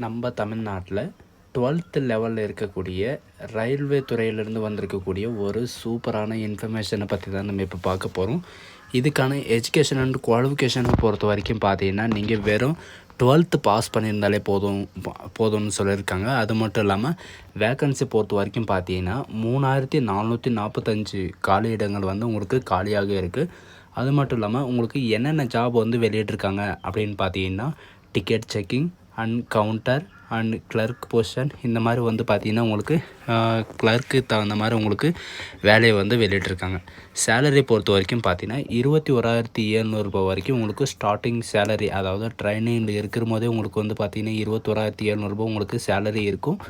நம்ம தமிழ்நாட்டில் 12th லெவலில் இருக்கக்கூடிய ரயில்வே துறையிலேருந்து வந்திருக்கக்கூடிய ஒரு சூப்பரான இன்ஃபர்மேஷனை பற்றி தான் நம்ம இப்போ பார்க்க போகிறோம். இதுக்கான எஜுகேஷன் அண்ட் குவாலிஃபிகேஷனை பொறுத்த வரைக்கும் பார்த்தீங்கன்னா நீங்கள் வெறும் 12th பாஸ் பண்ணியிருந்தாலே போதும்னு சொல்லியிருக்காங்க. அது மட்டும் இல்லாமல் வேக்கன்சி பொறுத்த வரைக்கும் பார்த்தீங்கன்னா 3445 காலி இடங்கள் வந்து உங்களுக்கு காலியாக இருக்குது. அது மட்டும் இல்லாமல் உங்களுக்கு என்னென்ன ஜாப் வந்து வெளியிட்ருக்காங்க அப்படின்னு பார்த்தீங்கன்னா ticket checking and counter and clerk position இந்த மாதிரி வந்து பார்த்திங்கன்னா உங்களுக்கு கிளர்க்கு தகுந்த மாதிரி உங்களுக்கு வேலையை வந்து வெளியிட்ருக்காங்க. சேலரி பொறுத்த வரைக்கும் பார்த்திங்கன்னா 21,700 வரைக்கும் உங்களுக்கு ஸ்டார்டிங் சேலரி, அதாவது ட்ரைனிங்கில் இருக்கிற போதே உங்களுக்கு வந்து பார்த்திங்கன்னா 21,700 உங்களுக்கு சேலரி இருக்கும்.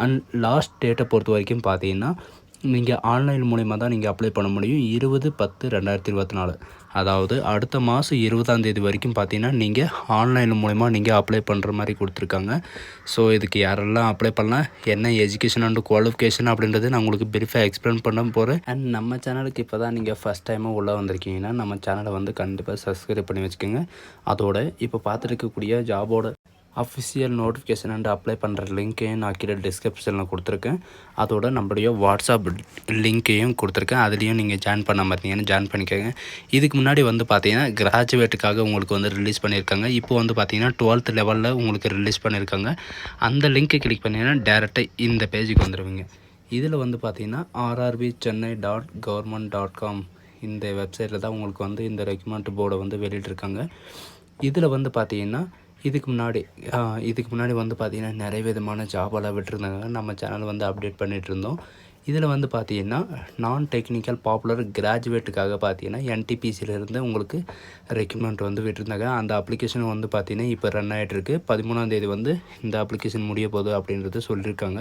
அண்ட் லாஸ்ட் டேட்டை பொறுத்த வரைக்கும் பார்த்திங்கன்னா நீங்கள் ஆன்லைன் மூலிமா தான் நீங்கள் அப்ளை பண்ண முடியும். 20/10/2024, அதாவது அடுத்த மாதம் 20ஆம் தேதி வரைக்கும் பார்த்தீங்கன்னா நீங்கள் ஆன்லைன் மூலிமா நீங்கள் அப்ளை பண்ணுற மாதிரி கொடுத்துருக்காங்க. ஸோ இதுக்கு யாரெல்லாம் அப்ளை பண்ணலாம், என்ன எஜுகேஷன் அண்ட் குவாலிஃபிகேஷன் அப்படின்றது நான் உங்களுக்கு பிரீஃபாக எக்ஸ்பிளைன் பண்ண போகிறேன். அண்ட் நம்ம சேனலுக்கு இப்போ தான் நீங்கள் ஃபஸ்ட் டைமாக உள்ளே வந்திருக்கீங்கன்னா நம்ம சேனலை வந்து கண்டிப்பாக சப்ஸ்கிரைப் பண்ணி வச்சுக்கோங்க. அதோட இப்போ பார்த்துருக்கக்கூடிய ஜாபோட அஃபிஷியல் நோட்டிஃபிகேஷன் அண்ட் அப்ளை பண்ணுற லிங்க்கையும் நான் கீழே டிஸ்கிரிப்ஷனில் கொடுத்துருக்கேன். அதோட நம்மளுடைய வாட்ஸ்அப் லிங்க்கையும் கொடுத்துருக்கேன். அதுலேயும் நீங்கள் ஜாயின் பண்ண பார்த்தீங்கன்னா ஜாயின் பண்ணிக்கோங்க. இதுக்கு முன்னாடி வந்து பார்த்தீங்கன்னா கிராஜுவேட்டுக்காக உங்களுக்கு வந்து ரிலீஸ் பண்ணியிருக்காங்க. இப்போ வந்து பார்த்தீங்கன்னா 12th லெவலில் உங்களுக்கு ரிலீஸ் பண்ணியிருக்காங்க. அந்த லிங்க்கை கிளிக் பண்ணிங்கன்னா டேரெக்டாக இந்த பேஜுக்கு வந்துடுவீங்க. இதில் வந்து பார்த்தீங்கன்னா rrbchennai.government.com இந்த வெப்சைட்டில் தான் உங்களுக்கு வந்து இந்த ரெக்ரூட்மெண்ட் போர்டை வந்து வெளியிட்டிருக்காங்க. இதில் வந்து பார்த்தீங்கன்னா இதுக்கு முன்னாடி வந்து பார்த்திங்கன்னா நிறைய விதமான ஜாபெல்லாம் விட்டுருந்தாங்க. நம்ம சேனல் வந்து அப்டேட் பண்ணிகிட்டு இருந்தோம். இதில் வந்து பார்த்திங்கன்னா நான் டெக்னிக்கல் பாப்புலர் கிராஜுவேட்டுக்காக பார்த்திங்கன்னா NTPCயிலேருந்து உங்களுக்கு ரெக்ரூட்மெண்ட் வந்து விட்டுருந்தாங்க. அந்த அப்ளிகேஷன் வந்து பார்த்திங்கன்னா இப்போ ரன் ஆகிட்டுருக்கு. 13ஆம் தேதி வந்து இந்த அப்ளிகேஷன் முடிய போகுது அப்படின்றது சொல்லியிருக்காங்க.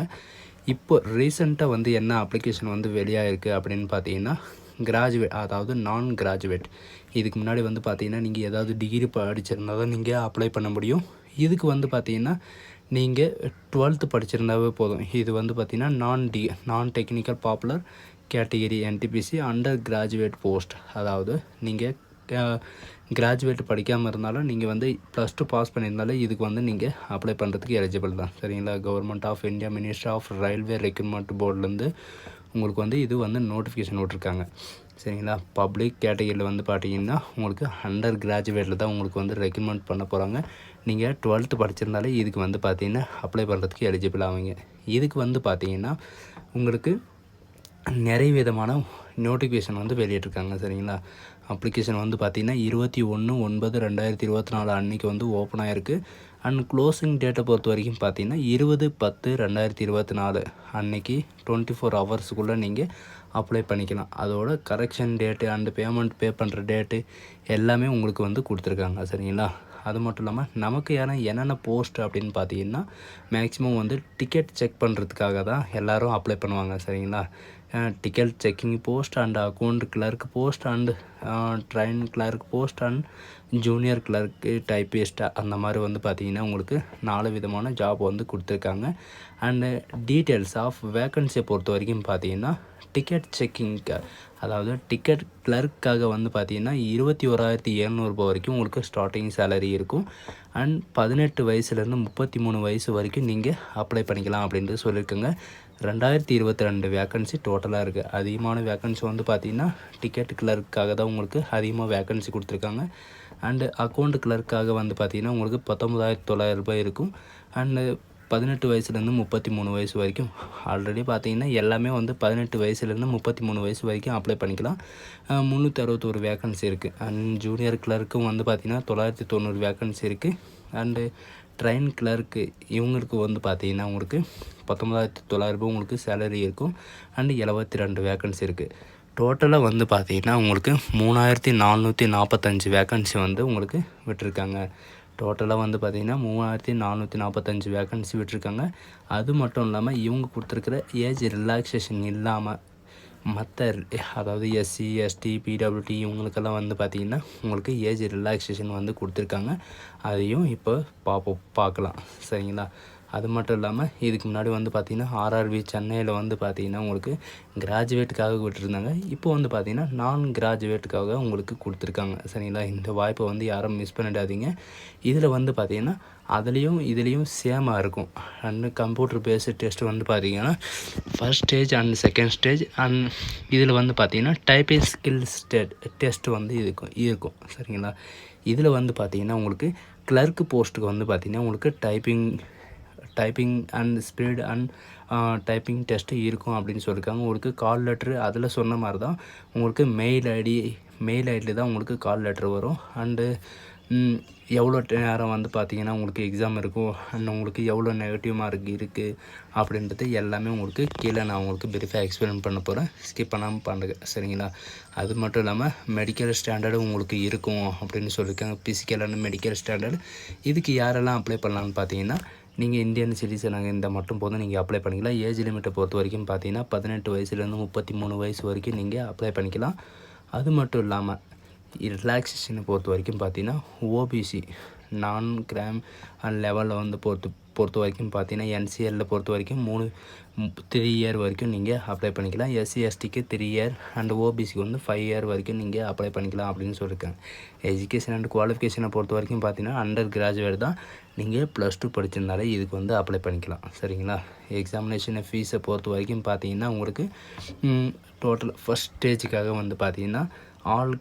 இப்போ ரீசெண்டாக வந்து என்ன அப்ளிகேஷன் வந்து வெளியாகிருக்கு அப்படின்னு பார்த்தீங்கன்னா கிராஜுவேட், அதாவது நான் கிராஜுவேட். இதுக்கு முன்னாடி வந்து பார்த்திங்கன்னா நீங்கள் ஏதாவது டிகிரி படிச்சிருந்தால் தான் நீங்கள் அப்ளை பண்ண முடியும். இதுக்கு வந்து பார்த்திங்கன்னா நீங்கள் 12th படிச்சிருந்தாவே போதும். இது வந்து பார்த்திங்கன்னா நான் technical popular category NTPC under graduate post, அதாவது நீங்கள் கிராஜுவேட் படிக்காமல் இருந்தாலும் நீங்கள் வந்து +2 பாஸ் பண்ணியிருந்தாலும் இதுக்கு வந்து நீங்கள் அப்ளை பண்ணுறதுக்கு எலிஜிபிள் தான். சரிங்களா? Government of India ministry of railway recruitment போர்ட்லேருந்து உங்களுக்கு வந்து இது வந்து நோட்டிஃபிகேஷன் விட்ருக்காங்க. சரிங்களா? பப்ளிக் கேட்டகிரியில் வந்து பார்த்தீங்கன்னா உங்களுக்கு அண்டர் கிராஜுவேட்டில் தான் உங்களுக்கு வந்து ரெக்ரூட்மெண்ட் பண்ண போகிறாங்க. நீங்கள் 12th படிச்சிருந்தாலே இதுக்கு வந்து பார்த்தீங்கன்னா அப்ளை பண்ணுறதுக்கு எலிஜிபிள் ஆவீங்க. இதுக்கு வந்து பார்த்தீங்கன்னா உங்களுக்கு நிறைய விதமான நோட்டிஃபிகேஷன் வந்து வெளியிட்டிருக்காங்க. சரிங்களா? அப்ளிகேஷன் வந்து பார்த்திங்கன்னா 21/9/2024 அன்றைக்கி வந்து ஓப்பன் ஆகிருக்கு. அண்ட் க்ளோசிங் டேட்டை பொறுத்த வரைக்கும் பார்த்திங்கன்னா 20/10/2024 அன்றைக்கி 24 ஹவர்ஸுக்குள்ளே நீங்கள் அப்ளை பண்ணிக்கலாம். அதோட கரெக்ஷன் டேட்டு அண்டு பேமெண்ட் பே பண்ணுற டேட்டு எல்லாமே உங்களுக்கு வந்து கொடுத்துருக்காங்க. சரிங்களா? அது மட்டும் இல்லாமல் நமக்கு என்னென்ன போஸ்ட் அப்படின்னு பார்த்தீங்கன்னா மேக்ஸிமம் வந்து டிக்கெட் செக் பண்ணுறதுக்காக தான் எல்லோரும் அப்ளை பண்ணுவாங்க. சரிங்களா? Ticket checking post and account clerk post and train clerk post and junior clerk typist அந்த மாதிரி வந்து பார்த்திங்கன்னா உங்களுக்கு 4 விதமான ஜாப் வந்து கொடுத்துருக்காங்க. அண்டு டீட்டெயில்ஸ் ஆஃப் வேக்கன்சியை பொறுத்த வரைக்கும் பார்த்திங்கன்னா டிக்கெட் செக்கிங்க்கு, அதாவது டிக்கெட் கிளர்க்காக வந்து பார்த்திங்கன்னா 21,700 வரைக்கும் உங்களுக்கு ஸ்டார்டிங் சேலரி இருக்கும். அண்ட் 18 வயசுலேருந்து 33 வயசு வரைக்கும் நீங்கள் அப்ளை பண்ணிக்கலாம் அப்படின்ட்டு சொல்லியிருக்கோங்க. 2022 வேக்கன்சி டோட்டலாக இருக்குது. அதிகமான வேக்கன்சி வந்து பார்த்திங்கன்னா டிக்கெட் கிளர்க்காக தான் உங்களுக்கு அதிகமாக வேக்கன்சி கொடுத்துருக்காங்க. அண்டு அக்கௌண்ட் கிளர்க்காக வந்து பார்த்திங்கன்னா உங்களுக்கு 19,900 இருக்கும். அண்டு 18 வயசுலேருந்து 33 வயசு வரைக்கும் ஆல்ரெடி பார்த்திங்கன்னா எல்லாமே வந்து 18 வயசுலேருந்து 33 வயசு வரைக்கும் அப்ளை பண்ணிக்கலாம். 361 வேக்கன்சி இருக்குது. அண்ட் ஜூனியர் கிளர்க்கும் வந்து பார்த்திங்கன்னா 990 வேக்கன்சி இருக்குது. அண்டு ட்ரெயின் கிளர்க்கு இவங்களுக்கு வந்து பார்த்திங்கன்னா உங்களுக்கு 19,900 உங்களுக்கு சேலரி இருக்கும். அண்டு 72 வேக்கன்சி இருக்குது. டோட்டலாக வந்து பார்த்திங்கன்னா உங்களுக்கு 3,445 வேக்கன்சி வந்து உங்களுக்கு விட்டுருக்காங்க. டோட்டலாக வந்து பார்த்திங்கன்னா 3,445 வேக்கன்சி விட்டுருக்காங்க. அது மட்டும் இல்லாமல் இவங்க கொடுத்துருக்குற ஏஜ் ரிலாக்ஸேஷன் இல்லாமல் மற்ற, அதாவது SC ST PWT இவங்களுக்கெல்லாம் வந்து பார்த்திங்கன்னா உங்களுக்கு ஏஜ் ரிலாக்ஸேஷன் வந்து கொடுத்துருக்காங்க. அதையும் இப்போ பார்க்கலாம். சரிங்களா? அது மட்டும் இல்லாமல் இதுக்கு முன்னாடி வந்து பார்த்திங்கன்னா ஆர்ஆர்பி சென்னையில் வந்து பார்த்திங்கன்னா உங்களுக்கு கிராஜுவேட்டுக்காக விட்டுருந்தாங்க. இப்போ வந்து பார்த்திங்கன்னா நான் கிராஜுவேட்டுக்காக உங்களுக்கு கொடுத்துருக்காங்க. சரிங்களா, இந்த வாய்ப்பை வந்து யாரும் மிஸ் பண்ணிடாதீங்க. இதில் வந்து பார்த்திங்கன்னா இதுலேயும் சேமாக இருக்கும். அண்ட் கம்ப்யூட்டர் பேஸ்டு டெஸ்ட் வந்து பார்த்திங்கன்னா first stage and second stage and இதில் வந்து பார்த்திங்கன்னா டைப்பிங் ஸ்கில்ஸ் டெஸ்ட் வந்து இருக்கும். சரிங்களா, இதில் வந்து பார்த்திங்கன்னா உங்களுக்கு கிளர்க்கு போஸ்ட்டுக்கு வந்து பார்த்திங்கன்னா உங்களுக்கு typing and speed and typing test இருக்கும் அப்படின்னு சொல்லியிருக்காங்க. உங்களுக்கு கால் லெட்ரு அதில் சொன்ன மாதிரி தான் உங்களுக்கு மெயில் ஐடியில் தான் உங்களுக்கு கால் லெட்ரு வரும். அண்டு எவ்வளோ நேரம் வந்து பார்த்திங்கன்னா உங்களுக்கு எக்ஸாம் இருக்கும் அண்ட் உங்களுக்கு எவ்வளோ நெகட்டிவ் மார்க் இருக்குது அப்படின்றது எல்லாமே உங்களுக்கு கீழே நான் உங்களுக்கு பிரீஃபாக எக்ஸ்பிளைன் பண்ண போகிறேன். ஸ்கிப் பண்ணாமல் பண்ணுங்க. சரிங்களா, அது மட்டும் இல்லாமல் மெடிக்கல் ஸ்டாண்டர்டு உங்களுக்கு இருக்கும் அப்படின்னு சொல்லியிருக்காங்க. ஃபிசிக்கல் அண்ட் மெடிக்கல் ஸ்டாண்டர்டு இதுக்கு யாரெல்லாம் அப்ளை பண்ணலான்னு பார்த்தீங்கன்னா நீங்கள் இந்தியன் சிட்டிசனாக இந்த மட்டும் போதும் நீங்கள் அப்ளை பண்ணிக்கலாம். ஏஜ் லிமிட்டை பொறுத்த வரைக்கும் பார்த்தீங்கன்னா 18 வயசுலேருந்து 33 வயசு வரைக்கும் நீங்கள் அப்ளை பண்ணிக்கலாம். அது மட்டும் இல்லாமல் ரிலாக்ஸேஷனை பொறுத்த வரைக்கும் பார்த்தீங்கன்னா ஓபிசி நான் கிராம் அண்ட் லெவலில் வந்து பொறுத்த வரைக்கும் பார்த்தீங்கன்னா என்சிஎல்லில் பொறுத்த வரைக்கும் 3 இயர் வரைக்கும் நீங்கள் அப்ளை பண்ணிக்கலாம். எஸ்சி எஸ்டிக்கு 3 இயர் அண்ட் ஓபிசிக்கு வந்து 5 இயர் வரைக்கும் நீங்கள் அப்ளை பண்ணிக்கலாம் அப்படின்னு சொல்லியிருக்காங்க. எஜுகேஷன் அண்ட் குவாலிஃபிகேஷனை பொறுத்த வரைக்கும் பார்த்தீங்கன்னா அண்டர் கிராஜுவேட் தான் நீங்கள் +2 படிச்சிருந்தாலே இதுக்கு வந்து அப்ளை பண்ணிக்கலாம். சரிங்களா, எக்ஸாமினேஷன் ஃபீஸை பொறுத்த வரைக்கும் பார்த்தீங்கன்னா உங்களுக்கு டோட்டல் ஃபஸ்ட் ஸ்டேஜுக்காக வந்து பார்த்தீங்கன்னா ஆல்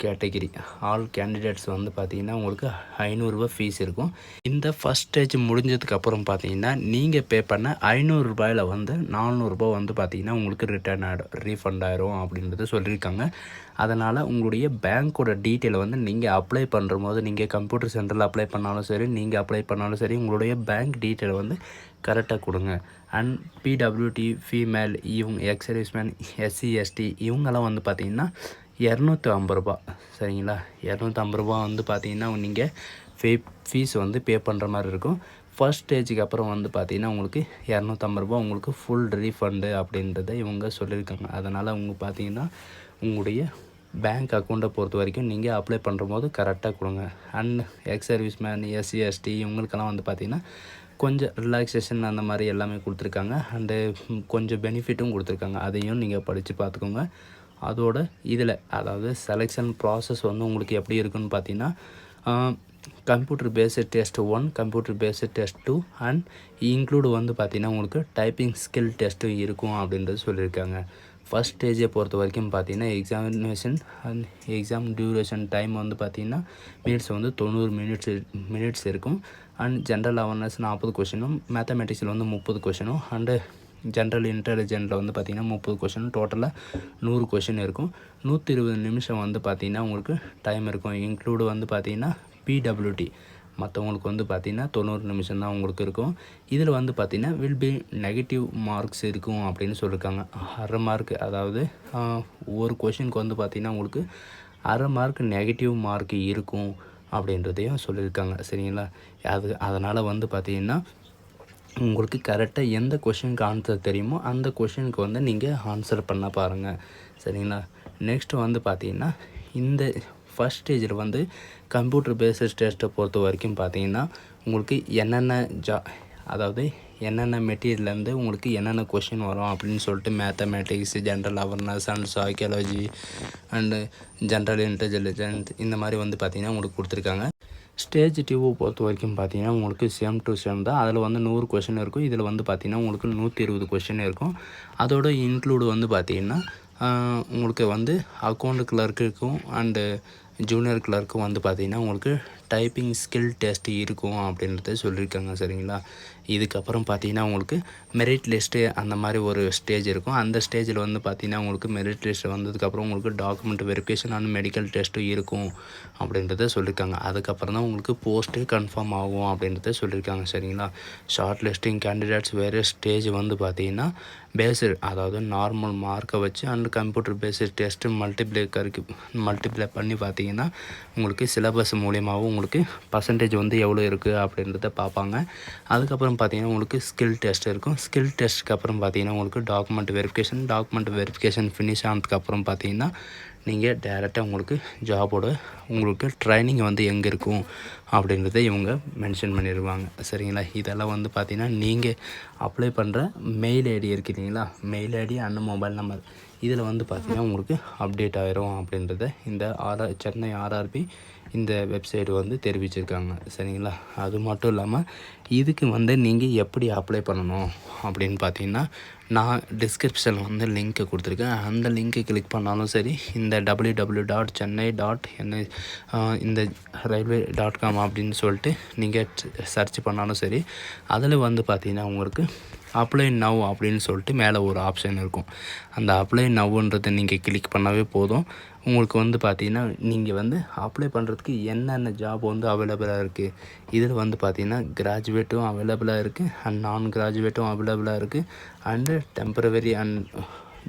கேண்டிடேட்ஸ் வந்து பார்த்திங்கன்னா உங்களுக்கு 500 ரூபா ஃபீஸ் இருக்கும். இந்த ஃபஸ்ட் ஸ்டேஜ் முடிஞ்சதுக்கப்புறம் பார்த்தீங்கன்னா நீங்கள் பே பண்ண 500 ரூபாயில் வந்து 400 ரூபா வந்து பார்த்திங்கன்னா உங்களுக்கு ரீஃபண்ட் ஆயிரும் அப்படின்றது சொல்லியிருக்காங்க. அதனால் உங்களுடைய பேங்க்கோட டீட்டெயிலை வந்து நீங்கள் அப்ளை பண்ணுற போது நீங்கள் கம்ப்யூட்டர் சென்டரில் அப்ளை பண்ணாலும் சரி நீங்கள் அப்ளை பண்ணாலும் சரி உங்களுடைய பேங்க் டீட்டெயிலை வந்து கரெக்டாக கொடுங்க. அண்ட் பிடபிள்யூடி ஃபீமேல் இவங்க எக்ஸர்வீஸ்மேன் எஸ்சி எஸ்டி இவங்கெல்லாம் வந்து பார்த்திங்கன்னா 250 ரூபா. சரிங்களா, 250 ரூபா வந்து பார்த்திங்கன்னா நீங்கள் ஃபீஸ் வந்து பே பண்ணுற மாதிரி இருக்கும். ஃபர்ஸ்ட் ஸ்டேஜுக்கு அப்புறம் வந்து பார்த்திங்கன்னா உங்களுக்கு 250 ரூபா உங்களுக்கு ஃபுல் ரீஃபண்டு அப்படின்றத இவங்க சொல்லியிருக்காங்க. அதனால் பார்த்திங்கன்னா உங்களுடைய பேங்க் அக்கௌண்ட்டை பொறுத்த வரைக்கும் நீங்கள் அப்ளை பண்ணுற போது கரெக்டாக கொடுங்க. அண்ட் எக்ஸர்வீஸ்மேன் எஸ்சி எஸ்டி இவங்களுக்கெல்லாம் வந்து பார்த்திங்கன்னா கொஞ்சம் ரிலாக்ஸேஷன் அந்த மாதிரி எல்லாமே கொடுத்துருக்காங்க. அண்டு கொஞ்சம் பெனிஃபிட்டும் கொடுத்துருக்காங்க. அதையும் நீங்கள் படித்து பார்த்துக்கோங்க. அதோட இதில் அதாவது செலெக்ஷன் ப்ராசஸ் வந்து உங்களுக்கு எப்படி இருக்குன்னு பார்த்தீங்கன்னா computer based test 1, computer based test 2 and include வந்து பார்த்திங்கன்னா உங்களுக்கு டைப்பிங் ஸ்கில் டெஸ்ட்டும் இருக்கும் அப்படின்றது சொல்லியிருக்காங்க. ஃபஸ்ட் ஸ்டேஜை பொறுத்த வரைக்கும் பார்த்திங்கன்னா examination and exam duration time வந்து பார்த்திங்கன்னா மினிட்ஸ் வந்து 90 மினிட்ஸ் இருக்கும். அண்ட் ஜென்ரல் அவேர்னஸ் 40 கொஷினும் மேத்தமெட்டிக்ஸில் வந்து 30 கொஷினும் அண்டு ஜென்ரல் இன்டெலிஜென்ட்டில் வந்து பார்த்திங்கன்னா 30 கொஷின் டோட்டலாக 100 கொஷின் இருக்கும். 120 நிமிஷம் வந்து பார்த்திங்கன்னா உங்களுக்கு டைம் இருக்கும். இன்க்ளூடு வந்து பார்த்திங்கன்னா பிடபிள்யூடி மற்றவங்களுக்கு வந்து பார்த்திங்கன்னா 90 நிமிஷம் தான் உங்களுக்கு இருக்கும். இதில் வந்து பார்த்திங்கன்னா வில் பி நெகட்டிவ் மார்க்ஸ் இருக்கும் அப்படின்னு சொல்லியிருக்காங்க. 1/2 மார்க், அதாவது ஒரு கொஷினுக்கு வந்து பார்த்திங்கன்னா உங்களுக்கு 1/2 மார்க் நெகட்டிவ் மார்க் இருக்கும் அப்படின்றதையும் சொல்லியிருக்காங்க. சரிங்களா, அதனால் வந்து பார்த்திங்கன்னா உங்களுக்கு கரெக்டாக எந்த கொஷினுக்கு ஆன்சர் தெரியுமோ அந்த கொஷினுக்கு வந்து நீங்கள் ஆன்சர் பண்ண பாருங்கள். சரிங்களா, நெக்ஸ்ட்டு வந்து பார்த்திங்கன்னா இந்த ஃபஸ்ட் ஸ்டேஜில் வந்து கம்ப்யூட்டர் பேஸ்டு டெஸ்ட்டை பொறுத்த வரைக்கும் பார்த்திங்கன்னா உங்களுக்கு என்னென்ன மெட்டீரியல்லேருந்து உங்களுக்கு என்னென்ன கொஷின் வரும் அப்படின்னு சொல்லிட்டு mathematics, general awareness and psychology and general intelligence இந்த மாதிரி வந்து பார்த்திங்கன்னா உங்களுக்கு கொடுத்துருக்காங்க. ஸ்டேஜ் 2 பொறுத்த வரைக்கும் பார்த்திங்கன்னா உங்களுக்கு சேம் டு சேம் தான். அதில் வந்து 100 கொஷின் இருக்கும். இதில் வந்து பார்த்திங்கன்னா உங்களுக்கு 120 கொஷின் இருக்கும். அதோட இன்க்ளூடு வந்து பார்த்திங்கன்னா உங்களுக்கு வந்து அக்கௌண்ட் கிளர்க்குக்கும் அண்டு ஜூனியர் கிளர்க்கும் வந்து பார்த்திங்கன்னா உங்களுக்கு டைப்பிங் ஸ்கில் டெஸ்ட் இருக்கும் அப்படின்றத சொல்லியிருக்காங்க. சரிங்களா, இதுக்கப்புறம் பார்த்திங்கன்னா உங்களுக்கு மெரிட் லிஸ்ட்டு அந்த மாதிரி ஒரு ஸ்டேஜ் இருக்கும். அந்த ஸ்டேஜில் வந்து பார்த்திங்கன்னா உங்களுக்கு மெரிட் லிஸ்ட் வந்ததுக்கப்புறம் உங்களுக்கு டாக்குமெண்ட் வெரிஃபிகேஷன் அண்ட் மெடிக்கல் டெஸ்ட்டும் இருக்கும் அப்படின்றத சொல்லியிருக்காங்க. அதுக்கப்புறம் தான் உங்களுக்கு போஸ்ட்டு கன்ஃபார்ம் ஆகும் அப்படின்றத சொல்லியிருக்காங்க. சரிங்களா, ஷார்ட் லிஸ்டிங் கேண்டிடேட்ஸ் வேறு ஸ்டேஜ் வந்து பார்த்திங்கன்னா பேஸ்டு, அதாவது நார்மல் மார்க்கை வச்சு and computer based test multiply பண்ணி பார்த்திங்கன்னா உங்களுக்கு சிலபஸ் மூலியமாகவும் உங்களுக்கு பர்சன்டேஜ் வந்து எவ்வளோ இருக்குது அப்படின்றத பார்ப்பாங்க. அதுக்கப்புறம் பார்த்தீங்கன்னா உங்களுக்கு ஸ்கில் டெஸ்ட் இருக்கும். ஸ்கில் டெஸ்ட்டுக்கு அப்புறம் பார்த்தீங்கன்னா உங்களுக்கு டாக்குமெண்ட் வெரிஃபிகேஷன் ஃபினிஷ் ஆனதுக்கப்புறம் பார்த்தீங்கன்னா நீங்கள் டேரெக்டாக உங்களுக்கு ஜாபோட உங்களுக்கு ட்ரைனிங் வந்து எங்கே இருக்கும் அப்படின்றத இவங்க மென்ஷன் பண்ணிடுவாங்க. சரிங்களா? இதெல்லாம் வந்து பார்த்திங்கன்னா நீங்கள் அப்ளை பண்ணுற மெயில் ஐடி இருக்கு இல்லைங்களா, mail ID and mobile number இதில் வந்து பார்த்திங்கன்னா உங்களுக்கு அப்டேட் ஆகிரும் அப்படின்றத இந்த சென்னை ஆர்ஆர்பி இந்த வெப்சைட் வந்து தெரிவிச்சிருக்காங்க. சரிங்களா? அது மட்டும் இல்லாமல் இதுக்கு வந்து நீங்கள் எப்படி அப்ளை பண்ணணும் அப்படின்னு பார்த்தீங்கன்னா, நான் டிஸ்கிரிப்ஷனில் வந்து லிங்க்கை கொடுத்துருக்கேன். அந்த லிங்க்கை கிளிக் பண்ணாலும் சரி, இந்த www.chennai.in இந்த railway.com அப்படின்னு சொல்லிட்டு நீங்கள் சர்ச் பண்ணாலும் சரி, அதில் வந்து பார்த்திங்கன்னா உங்களுக்கு அப்ளை நவ் அப்படின்னு சொல்லிட்டு மேலே ஒரு ஆப்ஷன் இருக்கும். அந்த அப்ளை நவ்ன்றதை நீங்கள் கிளிக் பண்ணாவே போதும். உங்களுக்கு வந்து பார்த்திங்கன்னா நீங்கள் வந்து அப்ளை பண்ணுறதுக்கு என்னென்ன ஜாப் வந்து அவைலபிளாக இருக்குது, இதில் வந்து பார்த்திங்கன்னா கிராஜுவேட்டும் அவைலபிளாக இருக்குது அண்ட் நான் கிராஜுவேட்டும் அவைலபிளாக இருக்குது அண்டு டெம்பரவரி அண்ட்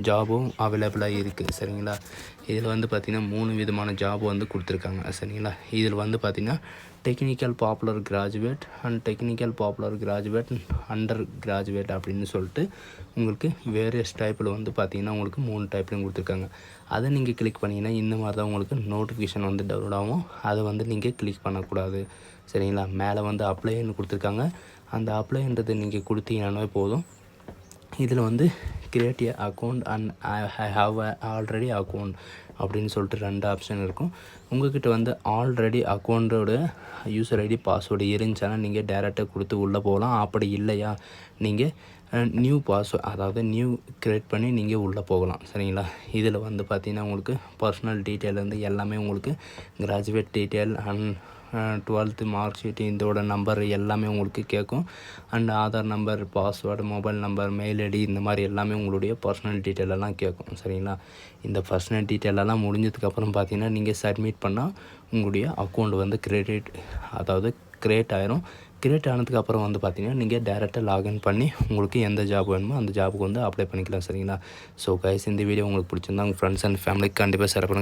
ஜாபும் அவைலபிளாக இருக்குது. சரிங்களா? இதில் வந்து பார்த்திங்கன்னா 3 விதமான ஜாப் வந்து கொடுத்துருக்காங்க. சரிங்களா? இதில் வந்து பார்த்திங்கன்னா technical popular graduate and technical popular graduate under graduate அப்படின்னு சொல்லிட்டு உங்களுக்கு வேரியஸ் டைப்பில் வந்து பார்த்திங்கன்னா உங்களுக்கு 3 டைப்லையும் கொடுத்துருக்காங்க. அதை நீங்கள் கிளிக் பண்ணிங்கன்னா இந்த மாதிரி தான் உங்களுக்கு நோட்டிஃபிகேஷன் வந்து டவுன்லோட் ஆகும். அதை வந்து நீங்கள் கிளிக் பண்ணக்கூடாது. சரிங்களா? மேலே வந்து அப்ளைன்னு கொடுத்துருக்காங்க. அந்த அப்ளைன்றதை நீங்கள் கொடுத்தீங்கன்னாவே போதும். இதில் வந்து create a account and I have a already account அப்படின்னு சொல்லிட்டு 2 ஆப்ஷன் இருக்கும். உங்கள்கிட்ட வந்து ஆல்ரெடி அக்கௌண்ட்டோட யூசர் ஐடி பாஸ்வேர்டு இருந்துச்சுன்னா நீங்கள் டேரெக்டாக கொடுத்து உள்ளே போகலாம். அப்படி இல்லையா நீங்கள் நியூ பாஸ்வேர்ட் அதாவது நியூ க்ரியேட் பண்ணி நீங்கள் உள்ளே போகலாம். சரிங்களா? இதில் வந்து பார்த்திங்கன்னா உங்களுக்கு பர்சனல் டீட்டெயில் வந்து எல்லாமே உங்களுக்கு graduate detail and 12th mark sheet இதோட நம்பர் எல்லாமே உங்களுக்கு கேட்கும். And Aadhaar number, password, mobile number, mail ID இந்த மாதிரி எல்லாமே உங்களுடைய பர்சனல் டீட்டெயிலெல்லாம் கேட்கும். சரிங்களா? இந்த பர்சனல் டீட்டெயிலெல்லாம் முடிஞ்சதுக்கப்புறம் பார்த்தீங்கன்னா நீங்கள் சப்மிட் பண்ணால் உங்களுடைய அக்கௌண்ட் வந்து கிரியேட் ஆயிரும். கிரியேட் ஆனதுக்கப்புறம் வந்து பார்த்திங்கன்னா நீங்கள் டேரெக்டாக லாகின் பண்ணி உங்களுக்கு எந்த ஜாப் வேணுமோ அந்த ஜாபுக்கு வந்து அப்ளை பண்ணிக்கலாம். சரிங்களா? ஸோ கைஸ், இந்த வீடியோ உங்களுக்கு பிடிச்சிருந்தா உங்கள் ஃப்ரெண்ட்ஸ் அண்ட் ஃபேமிலிக்கு கண்டிப்பாக ஷேர் பண்ணுங்கள்.